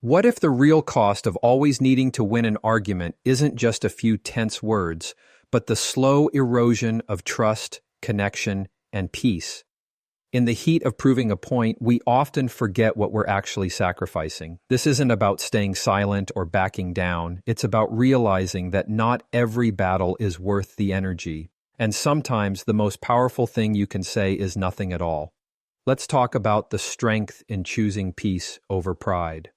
What if the real cost of always needing to win an argument isn't just a few tense words, but the slow erosion of trust, connection, and peace? In the heat of proving a point, we often forget what we're actually sacrificing. This isn't about staying silent or backing down. It's about realizing that not every battle is worth the energy. And sometimes the most powerful thing you can say is nothing at all. Let's talk about the strength in choosing peace over pride.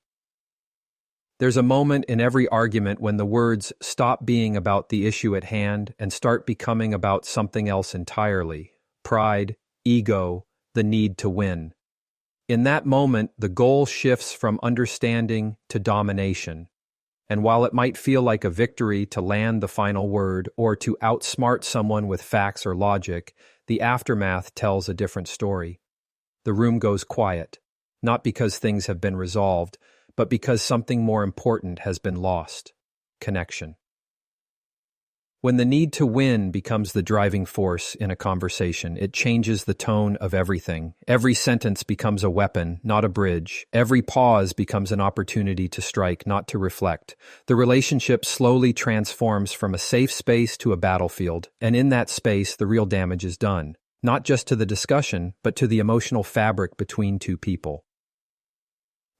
There's a moment in every argument when the words stop being about the issue at hand and start becoming about something else entirely. Pride, ego, the need to win. In that moment, the goal shifts from understanding to domination. And while it might feel like a victory to land the final word or to outsmart someone with facts or logic, the aftermath tells a different story. The room goes quiet, not because things have been resolved, but because something more important has been lost: connection. When the need to win becomes the driving force in a conversation, it changes the tone of everything. Every sentence becomes a weapon, not a bridge. Every pause becomes an opportunity to strike, not to reflect. The relationship slowly transforms from a safe space to a battlefield, and in that space, the real damage is done, not just to the discussion, but to the emotional fabric between two people.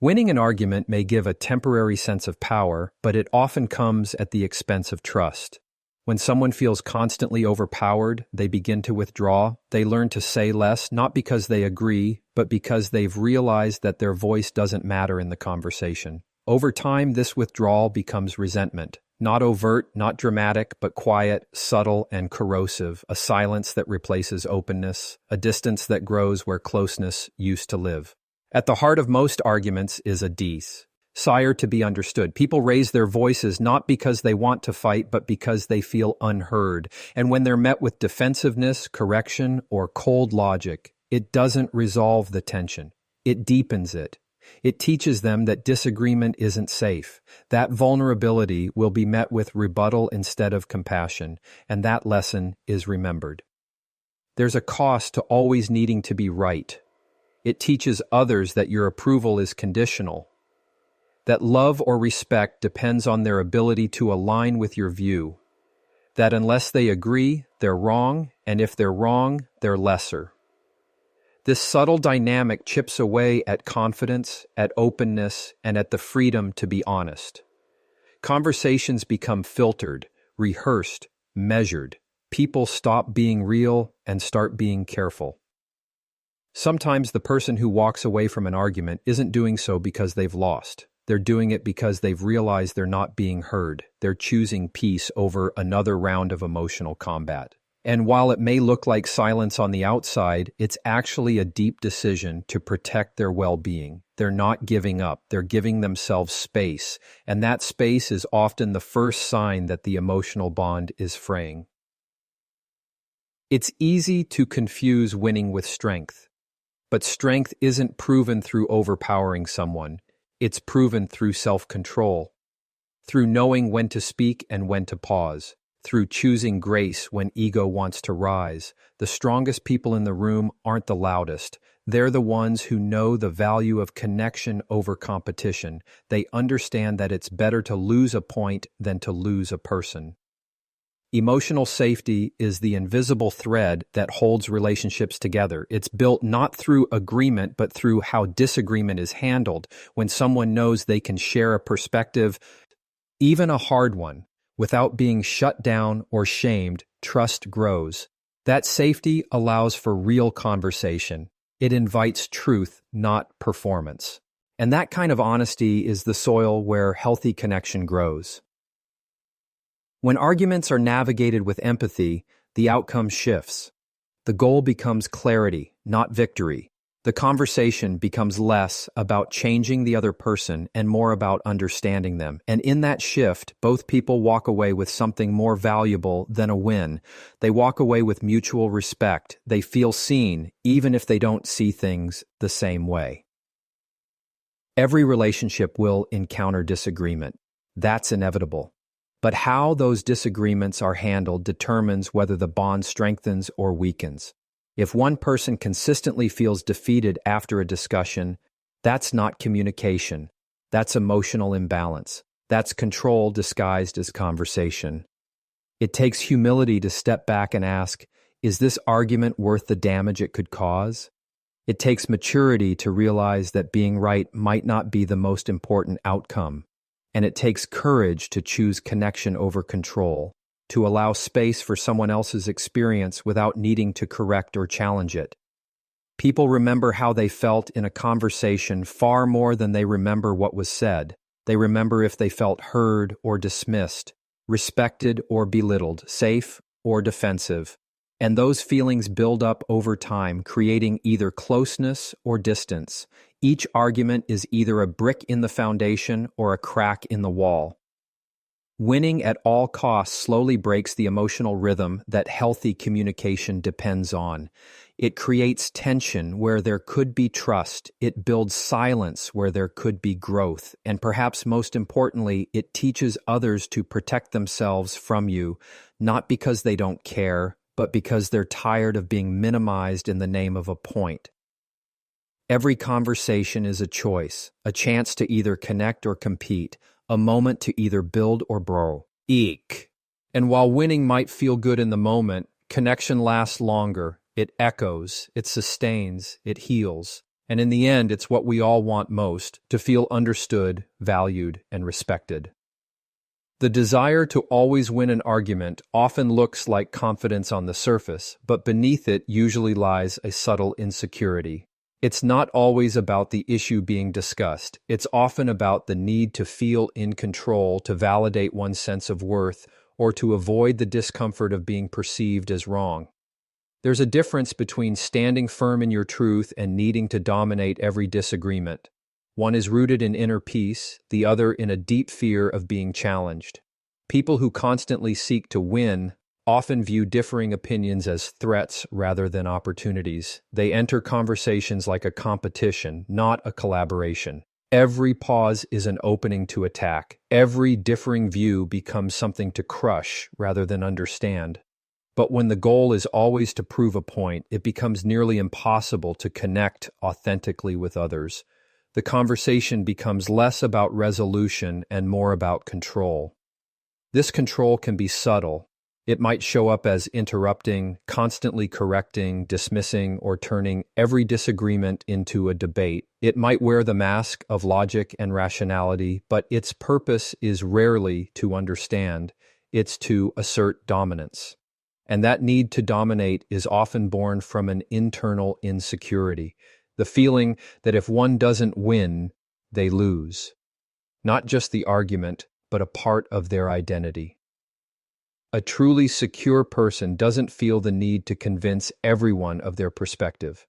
Winning an argument may give a temporary sense of power, but it often comes at the expense of trust. When someone feels constantly overpowered, they begin to withdraw. They learn to say less, not because they agree, but because they've realized that their voice doesn't matter in the conversation. Over time, this withdrawal becomes resentment. Not overt, not dramatic, but quiet, subtle, and corrosive. A silence that replaces openness, a distance that grows where closeness used to live. At the heart of most arguments is a desire to be understood. People raise their voices not because they want to fight, but because they feel unheard. And when they're met with defensiveness, correction, or cold logic, it doesn't resolve the tension. It deepens it. It teaches them that disagreement isn't safe. That vulnerability will be met with rebuttal instead of compassion, and that lesson is remembered. There's a cost to always needing to be right. It teaches others that your approval is conditional, that love or respect depends on their ability to align with your view, that unless they agree, they're wrong, and if they're wrong, they're lesser. This subtle dynamic chips away at confidence, at openness, and at the freedom to be honest. Conversations become filtered, rehearsed, measured. People stop being real and start being careful. Sometimes the person who walks away from an argument isn't doing so because they've lost. They're doing it because they've realized they're not being heard. They're choosing peace over another round of emotional combat. And while it may look like silence on the outside, it's actually a deep decision to protect their well-being. They're not giving up. They're giving themselves space. And that space is often the first sign that the emotional bond is fraying. It's easy to confuse winning with strength. But strength isn't proven through overpowering someone. It's proven through self-control, through knowing when to speak and when to pause, through choosing grace when ego wants to rise. The strongest people in the room aren't the loudest. They're the ones who know the value of connection over competition. They understand that it's better to lose a point than to lose a person. Emotional safety is the invisible thread that holds relationships together. It's built not through agreement, but through how disagreement is handled. When someone knows they can share a perspective, even a hard one, without being shut down or shamed, trust grows. That safety allows for real conversation. It invites truth, not performance. And that kind of honesty is the soil where healthy connection grows. When arguments are navigated with empathy, the outcome shifts. The goal becomes clarity, not victory. The conversation becomes less about changing the other person and more about understanding them. And in that shift, both people walk away with something more valuable than a win. They walk away with mutual respect. They feel seen, even if they don't see things the same way. Every relationship will encounter disagreement. That's inevitable. But how those disagreements are handled determines whether the bond strengthens or weakens. If one person consistently feels defeated after a discussion, that's not communication. That's emotional imbalance. That's control disguised as conversation. It takes humility to step back and ask, is this argument worth the damage it could cause? It takes maturity to realize that being right might not be the most important outcome. And it takes courage to choose connection over control, to allow space for someone else's experience without needing to correct or challenge it. People remember how they felt in a conversation far more than they remember what was said. They remember if they felt heard or dismissed, respected or belittled, safe or defensive. And those feelings build up over time, creating either closeness or distance. Each argument is either a brick in the foundation or a crack in the wall. Winning at all costs slowly breaks the emotional rhythm that healthy communication depends on. It creates tension where there could be trust, it builds silence where there could be growth, and perhaps most importantly, it teaches others to protect themselves from you, not because they don't care, but because they're tired of being minimized in the name of a point. Every conversation is a choice, a chance to either connect or compete, a moment to either build or grow. Eek. And while winning might feel good in the moment, connection lasts longer. It echoes, it sustains, it heals. And in the end, it's what we all want most, to feel understood, valued, and respected. The desire to always win an argument often looks like confidence on the surface, but beneath it usually lies a subtle insecurity. It's not always about the issue being discussed. It's often about the need to feel in control, to validate one's sense of worth, or to avoid the discomfort of being perceived as wrong. There's a difference between standing firm in your truth and needing to dominate every disagreement. One is rooted in inner peace, the other in a deep fear of being challenged. People who constantly seek to win often view differing opinions as threats rather than opportunities. They enter conversations like a competition, not a collaboration. Every pause is an opening to attack. Every differing view becomes something to crush rather than understand. But when the goal is always to prove a point, it becomes nearly impossible to connect authentically with others. The conversation becomes less about resolution and more about control. This control can be subtle. It might show up as interrupting, constantly correcting, dismissing, or turning every disagreement into a debate. It might wear the mask of logic and rationality, but its purpose is rarely to understand. It's to assert dominance. And that need to dominate is often born from an internal insecurity, the feeling that if one doesn't win, they lose. Not just the argument, but a part of their identity. A truly secure person doesn't feel the need to convince everyone of their perspective.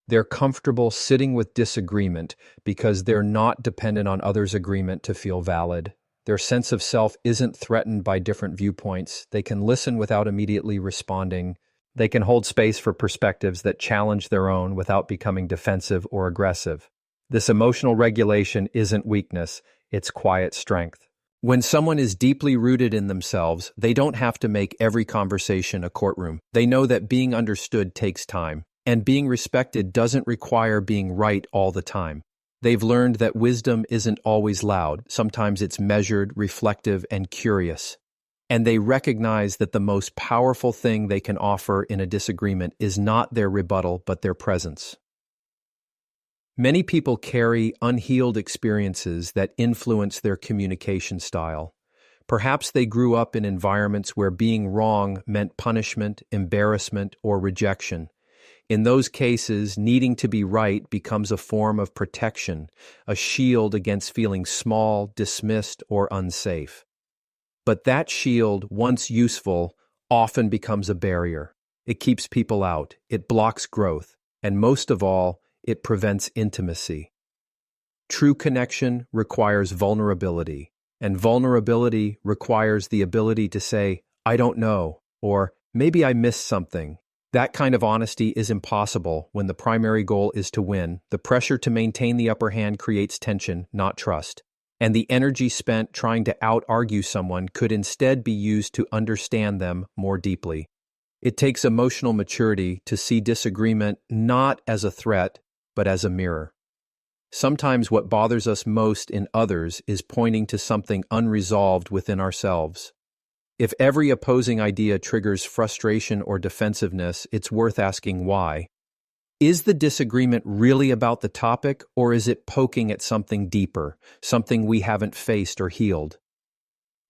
They're comfortable sitting with disagreement because they're not dependent on others' agreement to feel valid. Their sense of self isn't threatened by different viewpoints. They can listen without immediately responding. They can hold space for perspectives that challenge their own without becoming defensive or aggressive. This emotional regulation isn't weakness, it's quiet strength. When someone is deeply rooted in themselves, they don't have to make every conversation a courtroom. They know that being understood takes time, and being respected doesn't require being right all the time. They've learned that wisdom isn't always loud. Sometimes it's measured, reflective, and curious. And they recognize that the most powerful thing they can offer in a disagreement is not their rebuttal, but their presence. Many people carry unhealed experiences that influence their communication style. Perhaps they grew up in environments where being wrong meant punishment, embarrassment, or rejection. In those cases, needing to be right becomes a form of protection, a shield against feeling small, dismissed, or unsafe. But that shield, once useful, often becomes a barrier. It keeps people out, it blocks growth, and most of all, it prevents intimacy. True connection requires vulnerability, and vulnerability requires the ability to say, "I don't know," or "maybe I missed something." That kind of honesty is impossible when the primary goal is to win. The pressure to maintain the upper hand creates tension, not trust. And the energy spent trying to out-argue someone could instead be used to understand them more deeply. It takes emotional maturity to see disagreement not as a threat, but as a mirror. Sometimes what bothers us most in others is pointing to something unresolved within ourselves. If every opposing idea triggers frustration or defensiveness, it's worth asking why. Is the disagreement really about the topic, or is it poking at something deeper, something we haven't faced or healed?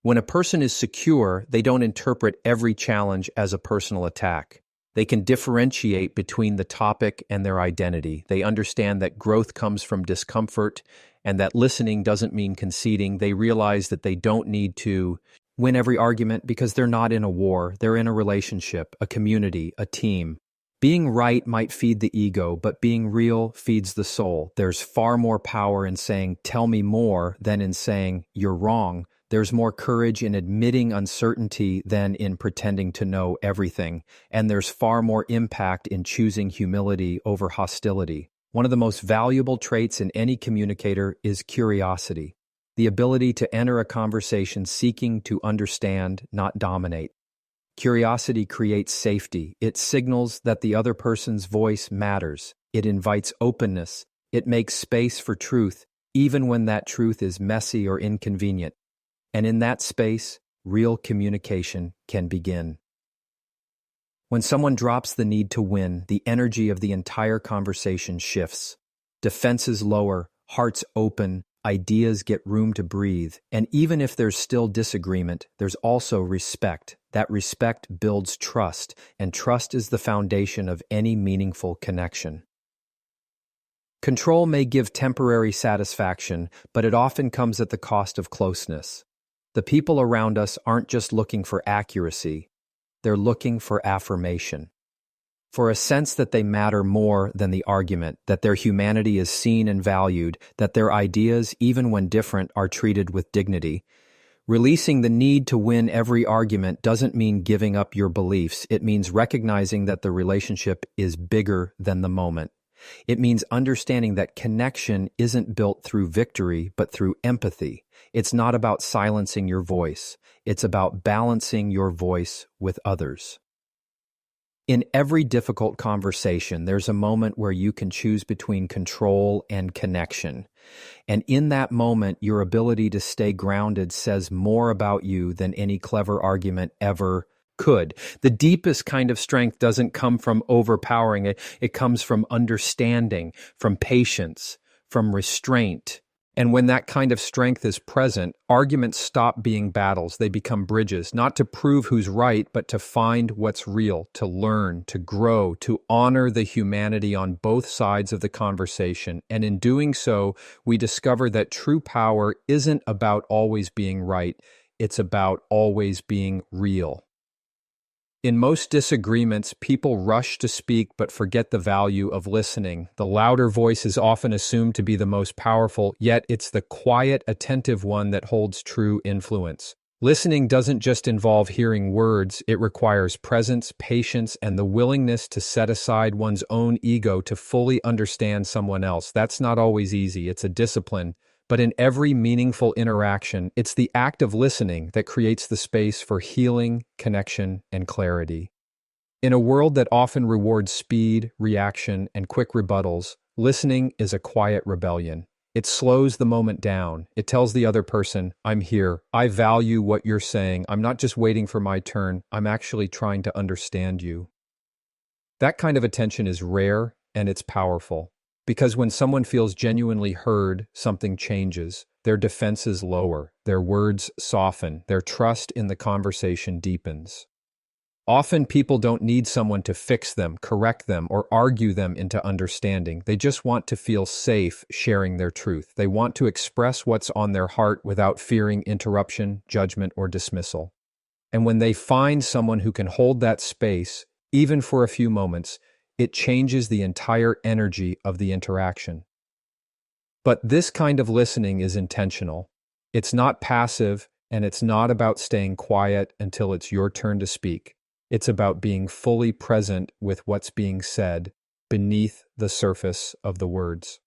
When a person is secure, they don't interpret every challenge as a personal attack. They can differentiate between the topic and their identity. They understand that growth comes from discomfort and that listening doesn't mean conceding. They realize that they don't need to win every argument because they're not in a war. They're in a relationship, a community, a team. Being right might feed the ego, but being real feeds the soul. There's far more power in saying, "Tell me more," than in saying, "You're wrong." There's more courage in admitting uncertainty than in pretending to know everything. And there's far more impact in choosing humility over hostility. One of the most valuable traits in any communicator is curiosity, the ability to enter a conversation seeking to understand, not dominate. Curiosity creates safety. It signals that the other person's voice matters. It invites openness. It makes space for truth, even when that truth is messy or inconvenient. And in that space, real communication can begin. When someone drops the need to win, the energy of the entire conversation shifts. Defenses lower, hearts open, ideas get room to breathe, and even if there's still disagreement, there's also respect. That respect builds trust, and trust is the foundation of any meaningful connection. Control may give temporary satisfaction, but it often comes at the cost of closeness. The people around us aren't just looking for accuracy, they're looking for affirmation. For a sense that they matter more than the argument, that their humanity is seen and valued, that their ideas, even when different, are treated with dignity. Releasing the need to win every argument doesn't mean giving up your beliefs. It means recognizing that the relationship is bigger than the moment. It means understanding that connection isn't built through victory, but through empathy. It's not about silencing your voice. It's about balancing your voice with others. In every difficult conversation, there's a moment where you can choose between control and connection. And in that moment, your ability to stay grounded says more about you than any clever argument ever could. The deepest kind of strength doesn't come from overpowering it. It comes from understanding, from patience, from restraint. And when that kind of strength is present, arguments stop being battles. They become bridges, not to prove who's right, but to find what's real, to learn, to grow, to honor the humanity on both sides of the conversation. And in doing so, we discover that true power isn't about always being right. It's about always being real. In most disagreements, people rush to speak but forget the value of listening. The louder voice is often assumed to be the most powerful, yet it's the quiet, attentive one that holds true influence. Listening doesn't just involve hearing words, it requires presence, patience, and the willingness to set aside one's own ego to fully understand someone else. That's not always easy, it's a discipline. But in every meaningful interaction, it's the act of listening that creates the space for healing, connection, and clarity. In a world that often rewards speed, reaction, and quick rebuttals, listening is a quiet rebellion. It slows the moment down. It tells the other person, "I'm here. I value what you're saying. I'm not just waiting for my turn. I'm actually trying to understand you." That kind of attention is rare and it's powerful. Because when someone feels genuinely heard, something changes. Their defenses lower, their words soften, their trust in the conversation deepens. Often people don't need someone to fix them, correct them, or argue them into understanding. They just want to feel safe sharing their truth. They want to express what's on their heart without fearing interruption, judgment, or dismissal. And when they find someone who can hold that space, even for a few moments, it changes the entire energy of the interaction. But this kind of listening is intentional. It's not passive, and it's not about staying quiet until it's your turn to speak. It's about being fully present with what's being said beneath the surface of the words.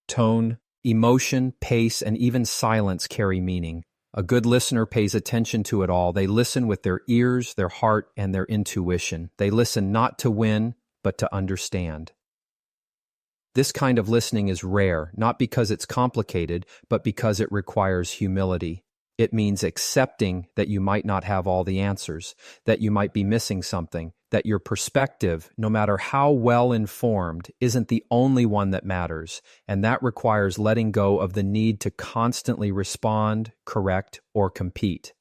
Tone, emotion, pace, and even silence carry meaning. A good listener pays attention to it all. They listen with their ears, their heart, and their intuition. They listen not to win, but to understand. This kind of listening is rare, not because it's complicated, but because it requires humility. It means accepting that you might not have all the answers, that you might be missing something, that your perspective, no matter how well informed, isn't the only one that matters, and that requires letting go of the need to constantly respond, correct, or compete.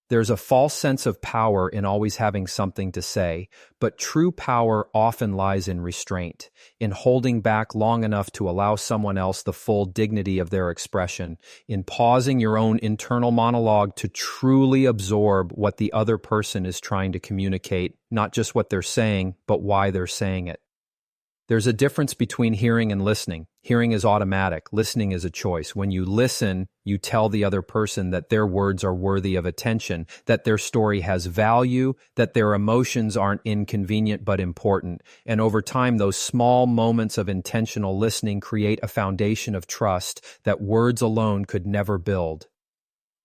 There's a false sense of power in always having something to say, but true power often lies in restraint, in holding back long enough to allow someone else the full dignity of their expression, in pausing your own internal monologue to truly absorb what the other person is trying to communicate, not just what they're saying, but why they're saying it. There's a difference between hearing and listening. Hearing is automatic. Listening is a choice. When you listen, you tell the other person that their words are worthy of attention, that their story has value, that their emotions aren't inconvenient but important. And over time, those small moments of intentional listening create a foundation of trust that words alone could never build.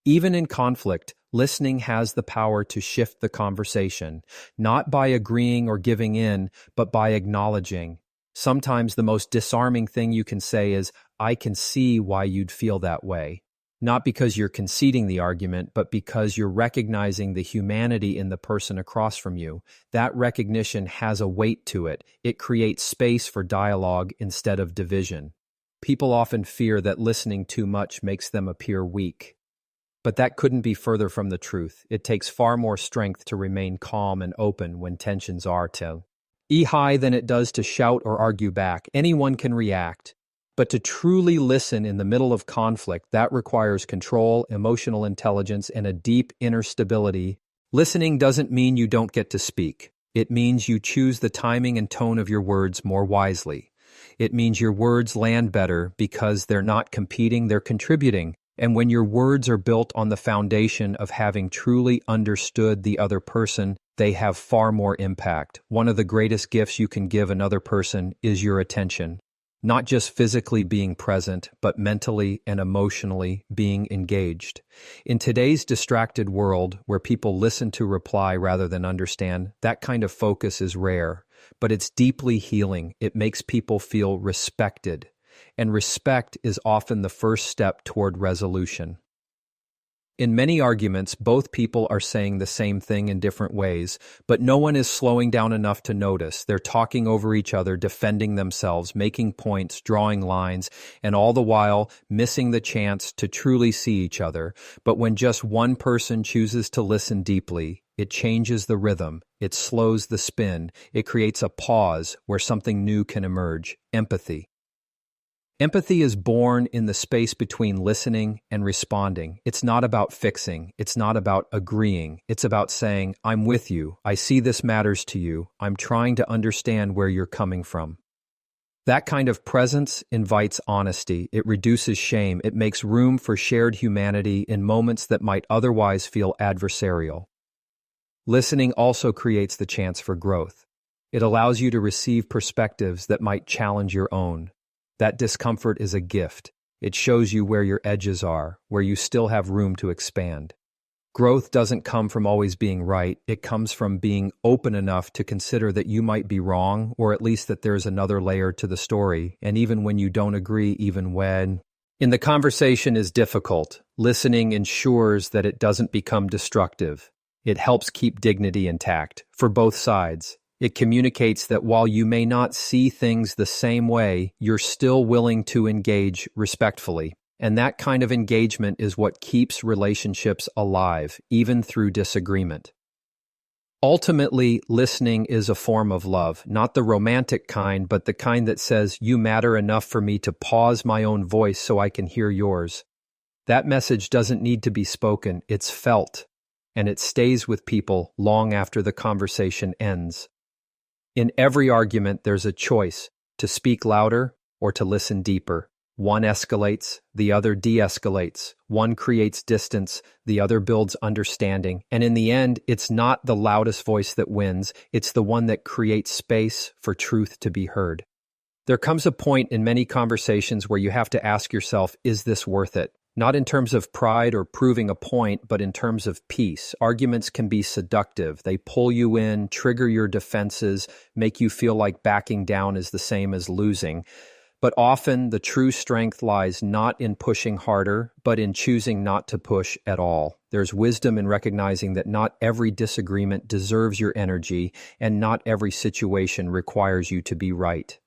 Even in conflict, listening has the power to shift the conversation, not by agreeing or giving in, but by acknowledging. Sometimes the most disarming thing you can say is, "I can see why you'd feel that way." Not because you're conceding the argument, but because you're recognizing the humanity in the person across from you. That recognition has a weight to it. It creates space for dialogue instead of division. People often fear that listening too much makes them appear weak. But that couldn't be further from the truth. It takes far more strength to remain calm and open when tensions are too high than it does to shout or argue back. Anyone can react. But to truly listen in the middle of conflict, that requires control, emotional intelligence, and a deep inner stability. Listening doesn't mean you don't get to speak. It means you choose the timing and tone of your words more wisely. It means your words land better because they're not competing, they're contributing. And when your words are built on the foundation of having truly understood the other person, they have far more impact. One of the greatest gifts you can give another person is your attention. Not just physically being present, but mentally and emotionally being engaged. In today's distracted world, where people listen to reply rather than understand, that kind of focus is rare, but it's deeply healing. It makes people feel respected, and respect is often the first step toward resolution. In many arguments, both people are saying the same thing in different ways, but no one is slowing down enough to notice. They're talking over each other, defending themselves, making points, drawing lines, and all the while missing the chance to truly see each other. But when just one person chooses to listen deeply, it changes the rhythm, it slows the spin, it creates a pause where something new can emerge: empathy. Empathy is born in the space between listening and responding. It's not about fixing. It's not about agreeing. It's about saying, "I'm with you. I see this matters to you. I'm trying to understand where you're coming from." That kind of presence invites honesty. It reduces shame. It makes room for shared humanity in moments that might otherwise feel adversarial. Listening also creates the chance for growth. It allows you to receive perspectives that might challenge your own. That discomfort is a gift. It shows you where your edges are, where you still have room to expand. Growth doesn't come from always being right. It comes from being open enough to consider that you might be wrong, or at least that there's another layer to the story, and even when you don't agree, even when the conversation is difficult, listening ensures that it doesn't become destructive. It helps keep dignity intact for both sides. It communicates that while you may not see things the same way, you're still willing to engage respectfully. And that kind of engagement is what keeps relationships alive, even through disagreement. Ultimately, listening is a form of love, not the romantic kind, but the kind that says, "You matter enough for me to pause my own voice so I can hear yours." That message doesn't need to be spoken, it's felt, and it stays with people long after the conversation ends. In every argument, there's a choice: to speak louder or to listen deeper. One escalates, the other de-escalates. One creates distance, the other builds understanding. And in the end, it's not the loudest voice that wins, it's the one that creates space for truth to be heard. There comes a point in many conversations where you have to ask yourself, is this worth it? Not in terms of pride or proving a point, but in terms of peace. Arguments can be seductive. They pull you in, trigger your defenses, make you feel like backing down is the same as losing. But often the true strength lies not in pushing harder, but in choosing not to push at all. There's wisdom in recognizing that not every disagreement deserves your energy, and not every situation requires you to be right.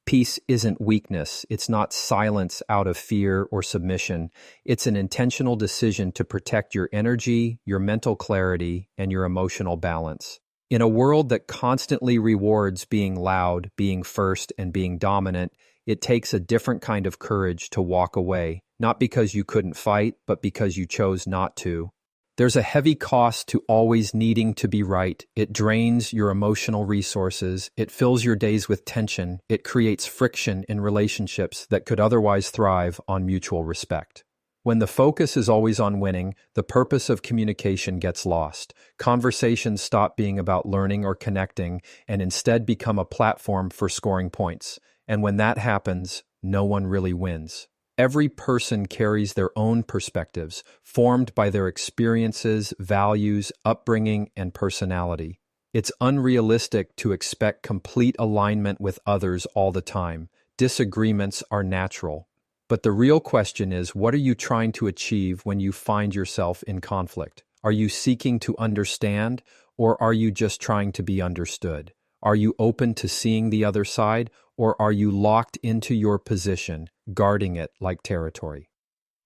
Peace isn't weakness. It's not silence out of fear or submission. It's an intentional decision to protect your energy, your mental clarity, and your emotional balance. In a world that constantly rewards being loud, being first, and being dominant, it takes a different kind of courage to walk away, not because you couldn't fight, but because you chose not to. There's a heavy cost to always needing to be right. It drains your emotional resources. It fills your days with tension. It creates friction in relationships that could otherwise thrive on mutual respect. When the focus is always on winning, the purpose of communication gets lost. Conversations stop being about learning or connecting and instead become a platform for scoring points. And when that happens, no one really wins. Every person carries their own perspectives, formed by their experiences, values, upbringing, and personality. It's unrealistic to expect complete alignment with others all the time. Disagreements are natural. But the real question is, what are you trying to achieve when you find yourself in conflict? Are you seeking to understand, or are you just trying to be understood? Are you open to seeing the other side, or are you locked into your position, guarding it like territory?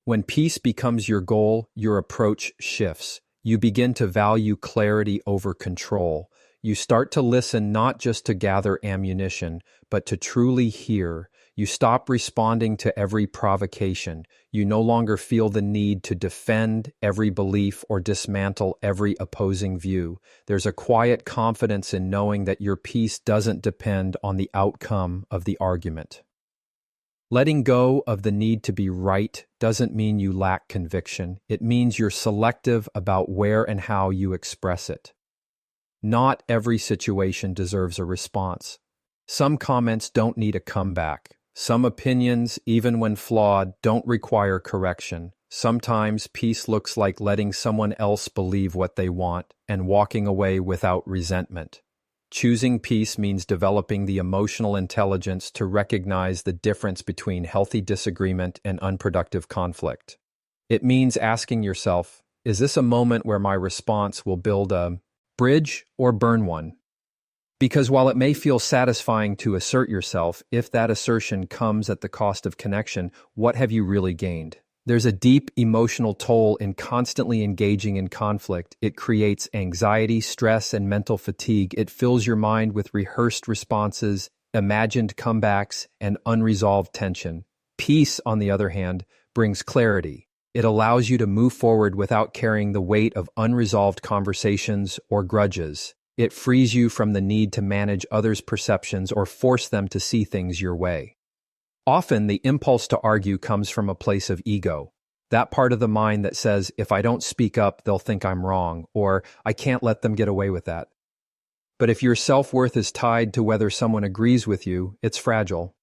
When peace becomes your goal, your approach shifts. You begin to value clarity over control. You start to listen not just to gather ammunition, but to truly hear. You stop responding to every provocation. You no longer feel the need to defend every belief or dismantle every opposing view. There's a quiet confidence in knowing that your peace doesn't depend on the outcome of the argument. Letting go of the need to be right doesn't mean you lack conviction. It means you're selective about where and how you express it. Not every situation deserves a response. Some comments don't need a comeback. Some opinions, even when flawed, don't require correction. Sometimes peace looks like letting someone else believe what they want and walking away without resentment. Choosing peace means developing the emotional intelligence to recognize the difference between healthy disagreement and unproductive conflict. It means asking yourself, is this a moment where my response will build a bridge or burn one? Because while it may feel satisfying to assert yourself, if that assertion comes at the cost of connection, what have you really gained? There's a deep emotional toll in constantly engaging in conflict. It creates anxiety, stress, and mental fatigue. It fills your mind with rehearsed responses, imagined comebacks, and unresolved tension. Peace, on the other hand, brings clarity. It allows you to move forward without carrying the weight of unresolved conversations or grudges. It frees you from the need to manage others' perceptions or force them to see things your way. Often, the impulse to argue comes from a place of ego, that part of the mind that says, if I don't speak up, they'll think I'm wrong, or I can't let them get away with that. But if your self-worth is tied to whether someone agrees with you, it's fragile.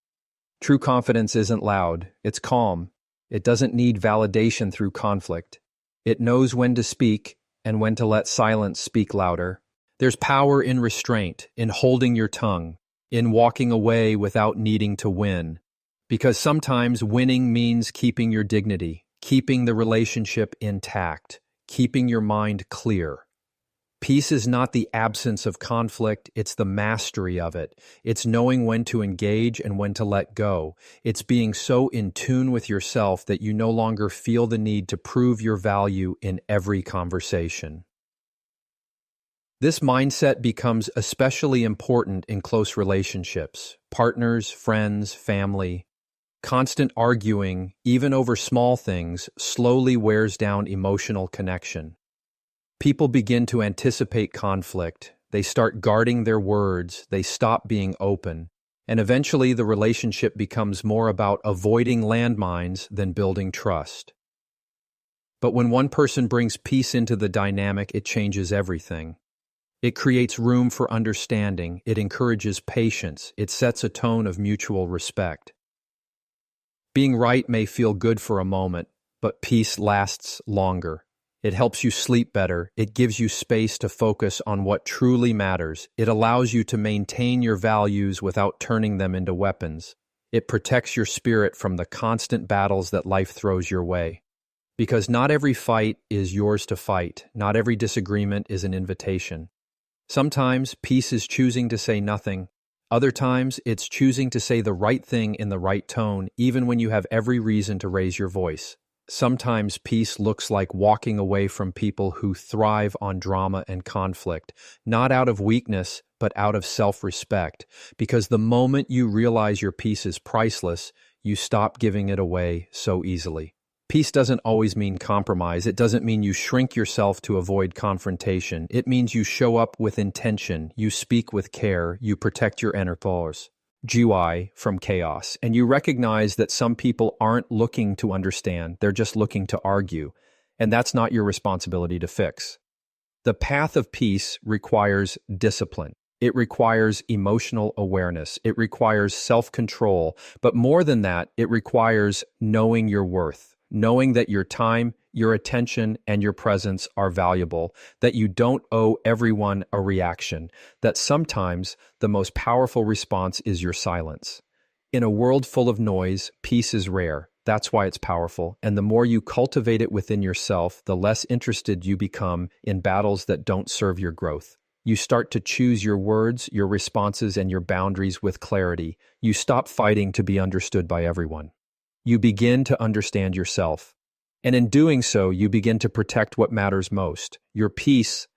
True confidence isn't loud, it's calm. It doesn't need validation through conflict. It knows when to speak and when to let silence speak louder. There's power in restraint, in holding your tongue, in walking away without needing to win. Because sometimes winning means keeping your dignity, keeping the relationship intact, keeping your mind clear. Peace is not the absence of conflict, it's the mastery of it. It's knowing when to engage and when to let go. It's being so in tune with yourself that you no longer feel the need to prove your value in every conversation. This mindset becomes especially important in close relationships, partners, friends, family. Constant arguing, even over small things, slowly wears down emotional connection. People begin to anticipate conflict, they start guarding their words, they stop being open, and eventually the relationship becomes more about avoiding landmines than building trust. But when one person brings peace into the dynamic, it changes everything. It creates room for understanding, it encourages patience, it sets a tone of mutual respect. Being right may feel good for a moment, but peace lasts longer. It helps you sleep better. It gives you space to focus on what truly matters. It allows you to maintain your values without turning them into weapons. It protects your spirit from the constant battles that life throws your way. Because not every fight is yours to fight. Not every disagreement is an invitation. Sometimes peace is choosing to say nothing. Other times it's choosing to say the right thing in the right tone, even when you have every reason to raise your voice. Sometimes peace looks like walking away from people who thrive on drama and conflict, not out of weakness, but out of self-respect. Because the moment you realize your peace is priceless, you stop giving it away so easily. Peace doesn't always mean compromise. It doesn't mean you shrink yourself to avoid confrontation. It means you show up with intention, you speak with care, you protect your inner pause. GY from chaos, and you recognize that some people aren't looking to understand, they're just looking to argue, and that's not your responsibility to fix. The path of peace requires discipline. It requires emotional awareness. It requires self-control, but more than that, it requires knowing your worth, knowing that your time, your attention, and your presence are valuable, that you don't owe everyone a reaction, that sometimes the most powerful response is your silence. In a world full of noise, peace is rare. That's why it's powerful, and the more you cultivate it within yourself, the less interested you become in battles that don't serve your growth. You start to choose your words, your responses, and your boundaries with clarity. You stop fighting to be understood by everyone. You begin to understand yourself. And in doing so, you begin to protect what matters most, your peace